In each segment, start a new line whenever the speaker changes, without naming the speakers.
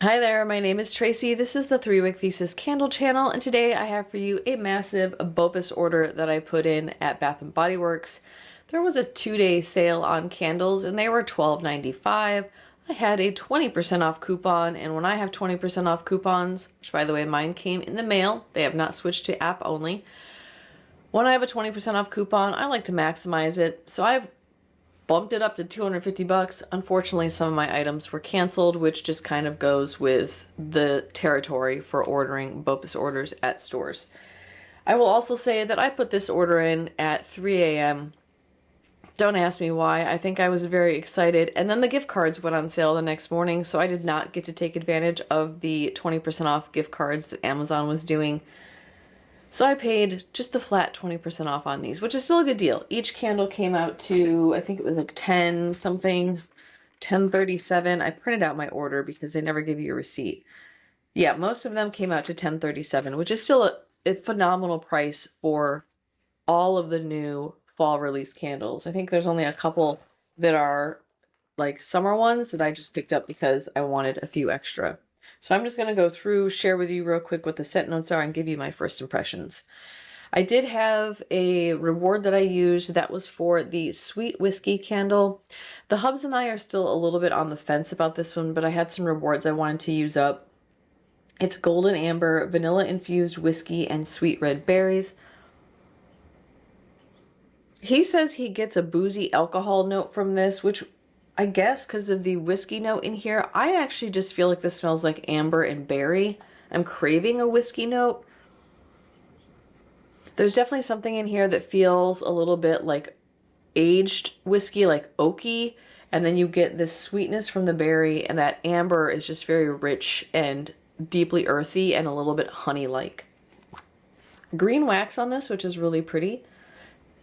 Hi there, my name is Tracy. This is the 3-Wick Thesis candle channel, and today I have for you a massive BOPIS order that I put in at Bath & Body Works. There was a 2-day sale on candles and they were $12.95. I had a 20% off coupon, and when I have 20% off coupons, which by the way mine came in the mail, they have not switched to app only. When I have a 20% off coupon, I like to maximize it, so I've bumped it up to 250 bucks. Unfortunately, some of my items were canceled, which just kind of goes with the territory for ordering BOPIS orders at stores. I will also say that I put this order in at 3 a.m. Don't ask me why. I think I was very excited. And then the gift cards went on sale the next morning, so I did not get to take advantage of the 20% off gift cards that Amazon was doing. So I paid just the flat 20% off on these, which is still a good deal. Each candle came out to, I think it was like 10 something, 10.37. I printed out my order because they never give you a receipt. Yeah, most of them came out to 10.37, which is still a phenomenal price for all of the new fall release candles. I think there's only a couple that are like summer ones that I just picked up because I wanted a few extra. So I'm just going to go through, share with you real quick what the scent notes are, and give you my first impressions. I did have a reward that I used that was for the Sweet Whiskey candle. The hubs and I are still a little bit on the fence about this one, but I had some rewards I wanted to use up. It's golden amber, vanilla infused whiskey, and sweet red berries. He says he gets a boozy alcohol note from this, which I guess because of the whiskey note in here, I actually just feel like this smells like amber and berry. I'm craving a whiskey note. There's definitely something in here that feels a little bit like aged whiskey, like oaky, and then you get this sweetness from the berry, and that amber is just very rich and deeply earthy and a little bit honey-like. Green wax on this, which is really pretty.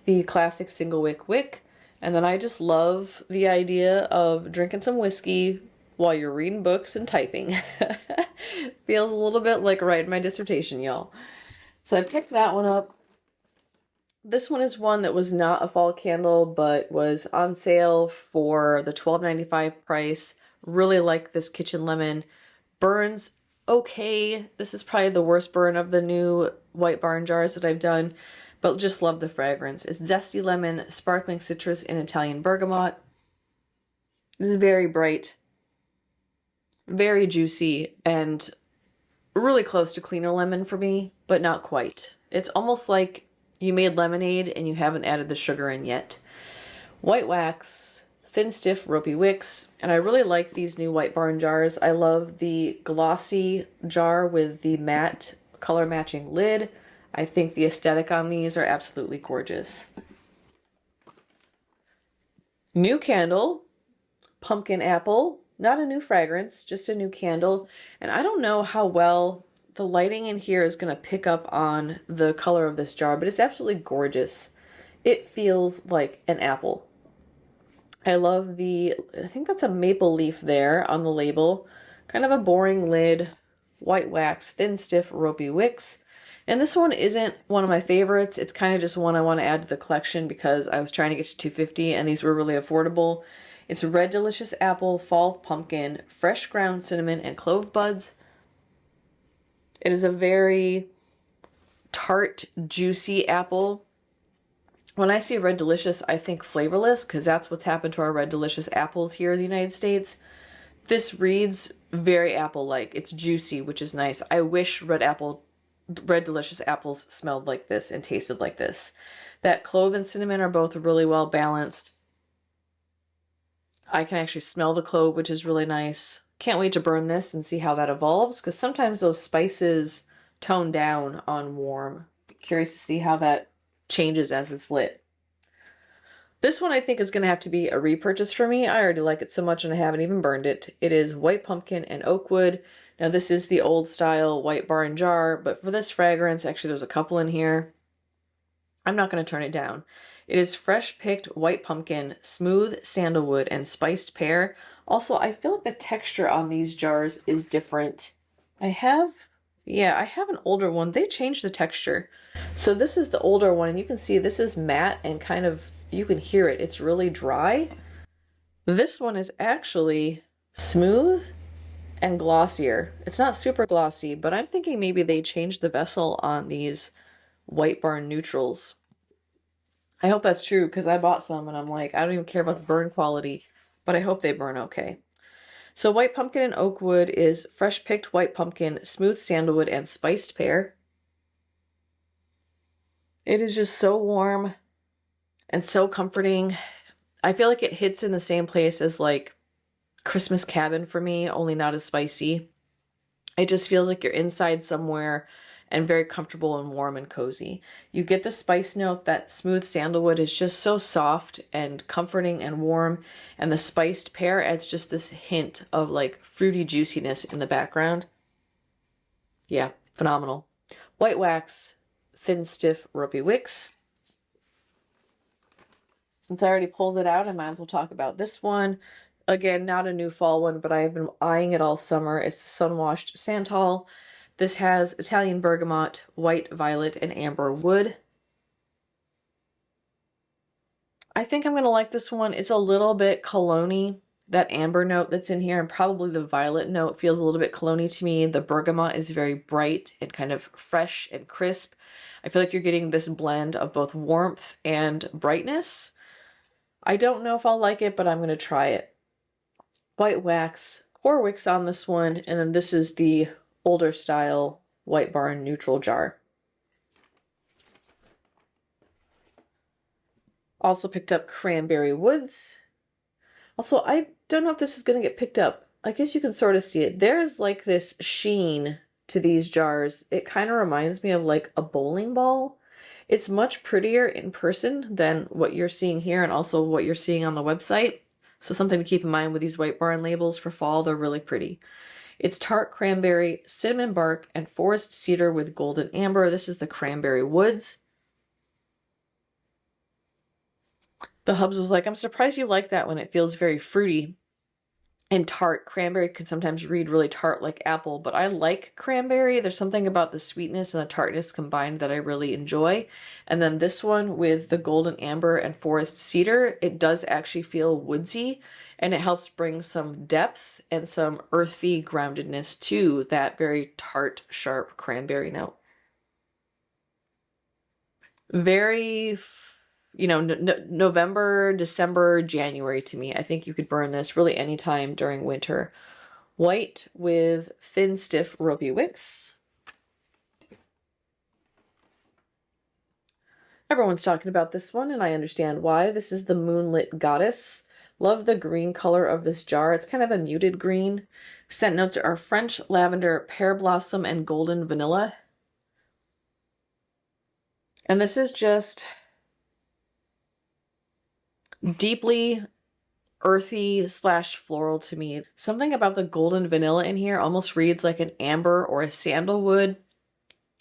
The classic Single-Wick wick. And then I just love the idea of drinking some whiskey while you're reading books and typing. Feels a little bit like writing my dissertation, y'all. So I picked that one up. This one is one that was not a fall candle, but was on sale for the $12.95 price. Really like this kitchen lemon. Burns okay. This is probably the worst burn of the new White Barn jars that I've done, but just love the fragrance. It's zesty lemon, sparkling citrus, and Italian bergamot. This is very bright, very juicy, and really close to cleaner lemon for me, but not quite. It's almost like you made lemonade and you haven't added the sugar in yet. White wax, thin, stiff, ropey wicks, and I really like these new White Barn jars. I love the glossy jar with the matte color matching lid. I think the aesthetic on these are absolutely gorgeous. New candle, pumpkin apple, not a new fragrance, just a new candle. And I don't know how well the lighting in here is going to pick up on the color of this jar, but it's absolutely gorgeous. It feels like an apple. I love I think that's a maple leaf there on the label. Kind of a boring lid, white wax, thin, stiff, ropey wicks. And this one isn't one of my favorites. It's kind of just one I want to add to the collection because I was trying to get to $250 and these were really affordable. It's Red Delicious Apple, Fall Pumpkin, Fresh Ground Cinnamon, and Clove Buds. It is a very tart, juicy apple. When I see Red Delicious, I think flavorless because that's what's happened to our Red Delicious apples here in the United States. This reads very apple-like. It's juicy, which is nice. I wish Red Delicious apples smelled like this and tasted like this. That clove and cinnamon are both really well balanced. I can actually smell the clove, which is really nice. Can't wait to burn this and see how that evolves, because sometimes those spices tone down on warm. Curious to see how that changes as it's lit. This one I think is going to have to be a repurchase for me. I already like it so much and I haven't even burned it. It is White Pumpkin and Oakwood. Now this is the old style White Barn jar, but for this fragrance, actually there's a couple in here. I'm not going to turn it down. It is fresh picked white pumpkin, smooth sandalwood, and spiced pear. Also, I feel like the texture on these jars is different. I have an older one. They changed the texture. So this is the older one, and you can see this is matte and kind of, you can hear it. It's really dry. This one is actually smooth and glossier. It's not super glossy, but I'm thinking maybe they changed the vessel on these White Barn neutrals. I hope that's true because I bought some and I'm like, I don't even care about the burn quality, but I hope they burn okay. So white pumpkin and oakwood is fresh picked white pumpkin, smooth sandalwood, and spiced pear. It is just so warm and so comforting. I feel like it hits in the same place as like Christmas Cabin for me, only not as spicy. It just feels like you're inside somewhere and very comfortable and warm and cozy. You get the spice note. That smooth sandalwood is just so soft and comforting and warm, and the spiced pear adds just this hint of like fruity juiciness in the background. Yeah, phenomenal. White wax, thin, stiff, ropey wicks. Since I already pulled it out, I might as well talk about this one. Again, not a new fall one, but I have been eyeing it all summer. It's the Sunwashed Santal. This has Italian bergamot, white violet, and amber wood. I think I'm going to like this one. It's a little bit cologne-y. That amber note that's in here, and probably the violet note, feels a little bit cologne-y to me. The bergamot is very bright and kind of fresh and crisp. I feel like you're getting this blend of both warmth and brightness. I don't know if I'll like it, but I'm going to try it. White wax, core wicks on this one, and then this is the older style White Barn neutral jar. Also picked up Cranberry Woods. Also, I don't know if this is going to get picked up. I guess you can sort of see it. There's like this sheen to these jars. It kind of reminds me of like a bowling ball. It's much prettier in person than what you're seeing here and also what you're seeing on the website. So something to keep in mind with these White Barn labels for fall, they're really pretty. It's tart cranberry, cinnamon bark, and forest cedar with golden amber. This is the Cranberry Woods. The Hubs was like, I'm surprised you like that when it feels very fruity and tart. Cranberry can sometimes read really tart like apple, but I like cranberry. There's something about the sweetness and the tartness combined that I really enjoy. And then this one with the golden amber and forest cedar, it does actually feel woodsy, and it helps bring some depth and some earthy groundedness to that very tart, sharp cranberry note. Very, you know, November, December, January to me. I think you could burn this really anytime during winter. White with thin, stiff, ropey wicks. Everyone's talking about this one, and I understand why. This is the Moonlit Goddess. Love the green color of this jar. It's kind of a muted green. Scent notes are French lavender, pear blossom, and golden vanilla. And this is just deeply earthy / floral to me. Something about the golden vanilla in here almost reads like an amber or a sandalwood.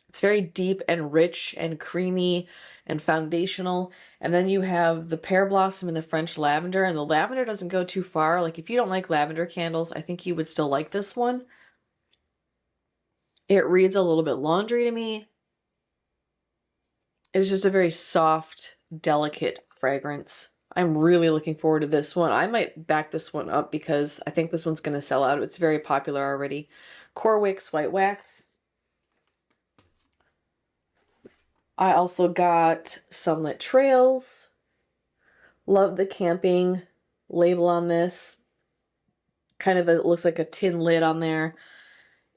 It's very deep and rich and creamy and foundational. And then you have the pear blossom and the French lavender, and the lavender doesn't go too far. Like if you don't like lavender candles, I think you would still like this one. It reads a little bit laundry to me. It's just a very soft, delicate fragrance. I'm really looking forward to this one. I might back this one up because I think this one's going to sell out. It's very popular already. Core Wicks White Wax. I also got Sunlit Trails. Love the camping label on this. Kind of it looks like a tin lid on there.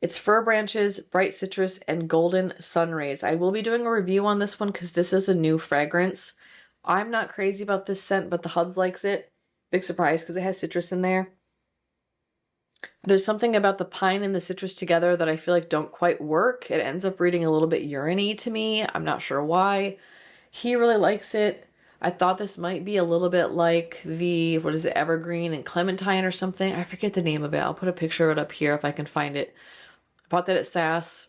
It's fir branches, bright citrus, and golden sun rays. I will be doing a review on this one because this is a new fragrance. I'm not crazy about this scent, but the Hubs likes it. Big surprise because it has citrus in there. There's something about the pine and the citrus together that I feel like don't quite work. It ends up reading a little bit urine-y to me. I'm not sure why. He really likes it. I thought this might be a little bit like the, what is it, Evergreen and Clementine or something. I forget the name of it. I'll put a picture of it up here if I can find it. I bought that at SAS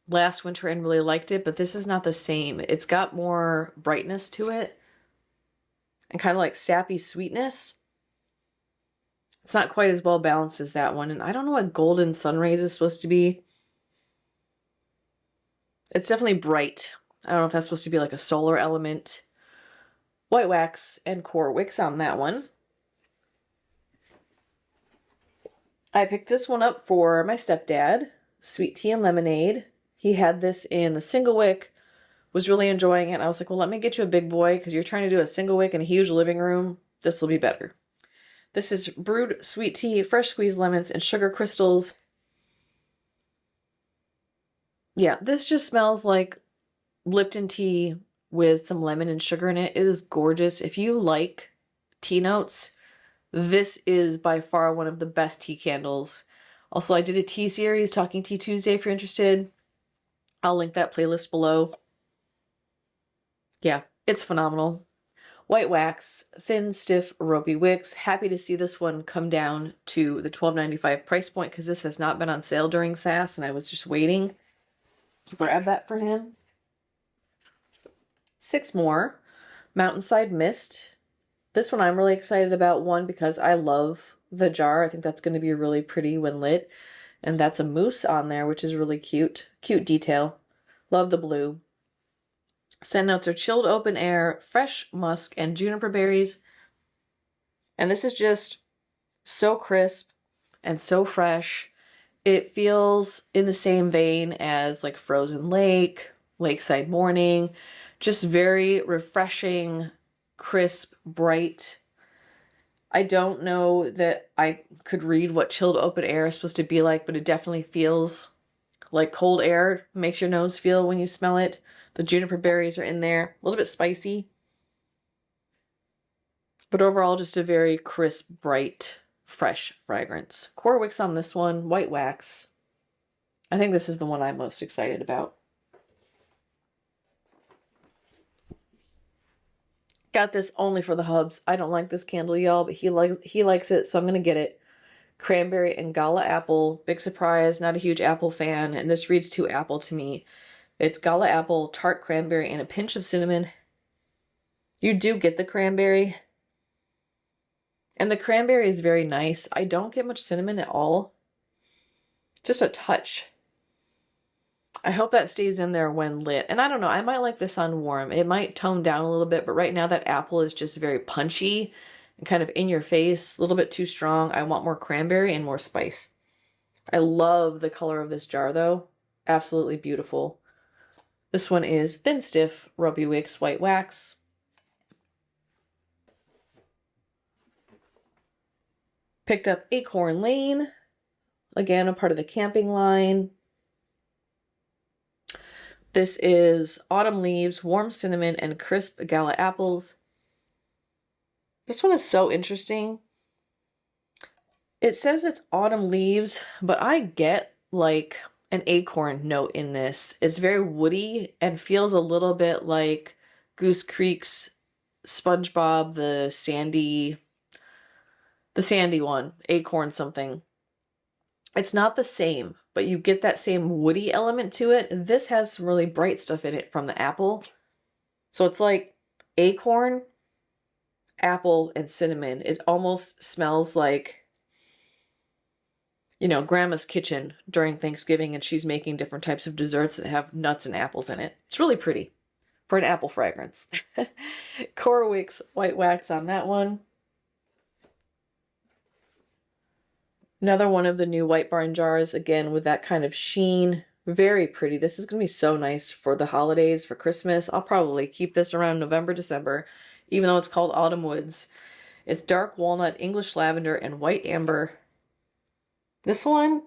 last winter and really liked it, but this is not the same. It's got more brightness to it and kind of like sappy sweetness. It's not quite as well balanced as that one, and I don't know what golden sun rays is supposed to be. It's definitely bright. I don't know if that's supposed to be like a solar element. White wax and core wicks on that one. I picked this one up for my stepdad, sweet tea and lemonade. He had this in the Single-Wick, was really enjoying it. I was like, well, let me get you a big boy because you're trying to do a Single-Wick in a huge living room. This will be better. This is brewed sweet tea, fresh squeezed lemons, and sugar crystals. Yeah, this just smells like Lipton tea with some lemon and sugar in it. It is gorgeous. If you like tea notes, this is by far one of the best tea candles. Also, I did a tea series, Talking Tea Tuesday, if you're interested. I'll link that playlist below. Yeah, it's phenomenal. White wax, thin, stiff, ropey wicks. Happy to see this one come down to the $12.95 price point because this has not been on sale during SAS and I was just waiting to grab that for him. 6 more. Mountainside Mist. This one I'm really excited about, one, because I love the jar. I think that's going to be really pretty when lit. And that's a moose on there, which is really cute. Cute detail. Love the blue. Scent notes are chilled open air, fresh musk, and juniper berries. And this is just so crisp and so fresh. It feels in the same vein as like Frozen Lake, Lakeside Morning. Just very refreshing, crisp, bright. I don't know that I could read what chilled open air is supposed to be like, but it definitely feels like cold air. Makes your nose feel when you smell it. The juniper berries are in there. A little bit spicy. But overall, just a very crisp, bright, fresh fragrance. Core wicks on this one. White wax. I think this is the one I'm most excited about. Got this only for the hubs. I don't like this candle, y'all, but he likes it, so I'm going to get it. Cranberry and Gala apple. Big surprise. Not a huge apple fan, and this reads too apple to me. It's Gala apple, tart cranberry, and a pinch of cinnamon. You do get the cranberry. And the cranberry is very nice. I don't get much cinnamon at all. Just a touch. I hope that stays in there when lit. And I don't know, I might like this on warm. It might tone down a little bit, but right now that apple is just very punchy and kind of in your face, a little bit too strong. I want more cranberry and more spice. I love the color of this jar though. Absolutely beautiful. This one is Thin Stiff, Ropey Wicks, White Wax. Picked up Acorn Lane. Again, a part of the camping line. This is Autumn Leaves, Warm Cinnamon, and Crisp Gala Apples. This one is so interesting. It says it's Autumn Leaves, but I get like an acorn note in this. It's very woody and feels a little bit like Goose Creek's SpongeBob, the sandy one, acorn something. It's not the same, but you get that same woody element to it. This has some really bright stuff in it from the apple. So it's like acorn, apple, and cinnamon. It almost smells like, you know, Grandma's kitchen during Thanksgiving and she's making different types of desserts that have nuts and apples in it. It's really pretty for an apple fragrance. Core Wicks White Wax on that one. Another one of the new White Barn jars, again with that kind of sheen. Very pretty. This is going to be so nice for the holidays, for Christmas. I'll probably keep this around November, December, even though it's called Autumn Woods. It's dark walnut, English lavender, and white amber. This one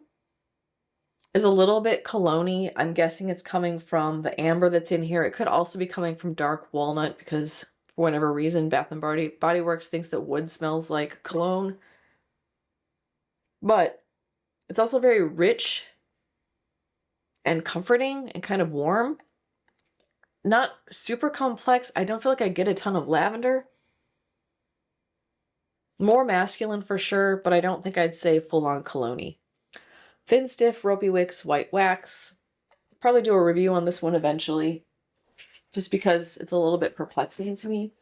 is a little bit cologne-y. I'm guessing it's coming from the amber that's in here. It could also be coming from dark walnut because for whatever reason, Bath & Body Works thinks that wood smells like cologne. But it's also very rich and comforting and kind of warm. Not super complex. I don't feel like I get a ton of lavender. More masculine for sure, but I don't think I'd say full-on cologne-y. Thin Stiff, Ropey Wicks, White Wax. Probably do a review on this one eventually, just because it's a little bit perplexing to me.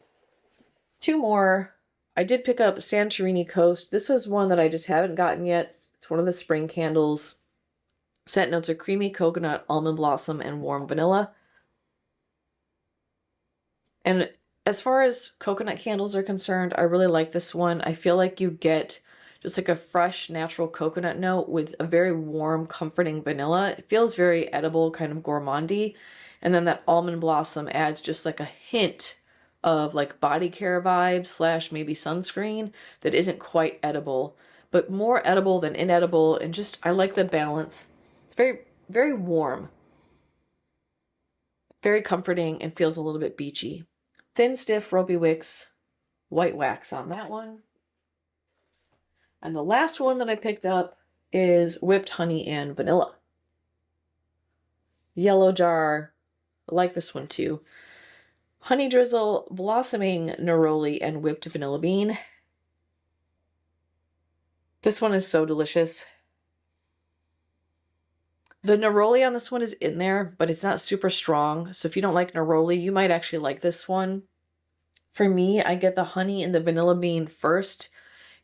2 more. I did pick up Santorini Coast. This was one that I just haven't gotten yet. It's one of the spring candles. Scent notes are creamy coconut, almond blossom, and warm vanilla. And as far as coconut candles are concerned, I really like this one. I feel like you get just like a fresh, natural coconut note with a very warm, comforting vanilla. It feels very edible, kind of gourmandy. And then that almond blossom adds just like a hint of like body care vibe slash maybe sunscreen that isn't quite edible, but more edible than inedible. And just, I like the balance. It's very, very warm, very comforting, and feels a little bit beachy. Thin, stiff, ropey wicks, white wax on that one. And the last one that I picked up is whipped honey and vanilla. Yellow jar. I like this one too. Honey drizzle, blossoming neroli, and whipped vanilla bean. This one is so delicious. The neroli on this one is in there, but it's not super strong. So if you don't like neroli, you might actually like this one. For me, I get the honey and the vanilla bean first.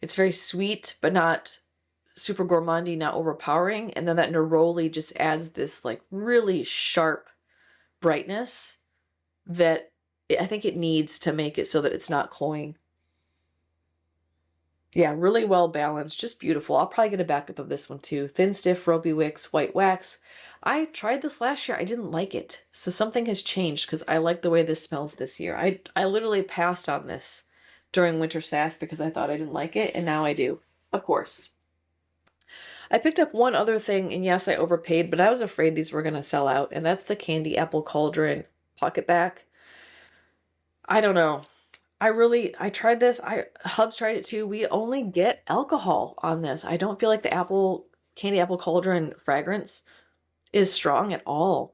It's very sweet, but not super gourmandy, not overpowering. And then that neroli just adds this like really sharp brightness that I think it needs to make it so that it's not cloying. Yeah, really well balanced, just beautiful. I'll probably get a backup of this one too. Thin, stiff, ropey wicks, white wax. I tried this last year. I didn't like it. So something has changed because I like the way this smells this year. I literally passed on this during Winter Sass because I thought I didn't like it, and now I do, of course. I picked up one other thing, and yes, I overpaid, but I was afraid these were going to sell out, and that's the Candy Apple Cauldron Pocketbac. I don't know. I tried this. Hubs tried it too. We only get alcohol on this. I don't feel like the Candy Apple Cauldron fragrance is strong at all.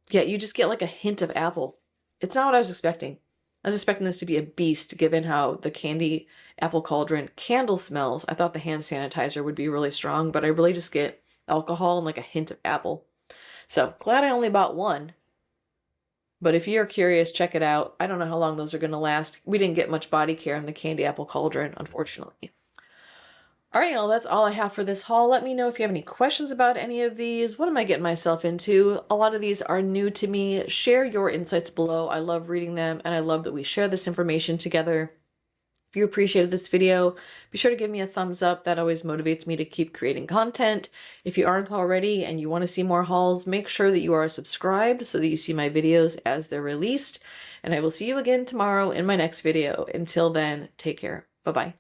Yeah, you just get like a hint of apple. It's not what I was expecting. I was expecting this to be a beast given how the Candy Apple Cauldron candle smells. I thought the hand sanitizer would be really strong, but I really just get alcohol and like a hint of apple. So glad I only bought one. But if you're curious, check it out. I don't know how long those are going to last. We didn't get much body care in the Candy Apple Cauldron, unfortunately. All right, y'all, that's all I have for this haul. Let me know if you have any questions about any of these. What am I getting myself into? A lot of these are new to me. Share your insights below. I love reading them, and I love that we share this information together. If you appreciated this video, be sure to give me a thumbs up. That always motivates me to keep creating content. If you aren't already and you want to see more hauls, make sure that you are subscribed so that you see my videos as they're released. And I will see you again tomorrow in my next video. Until then, take care. Bye-bye.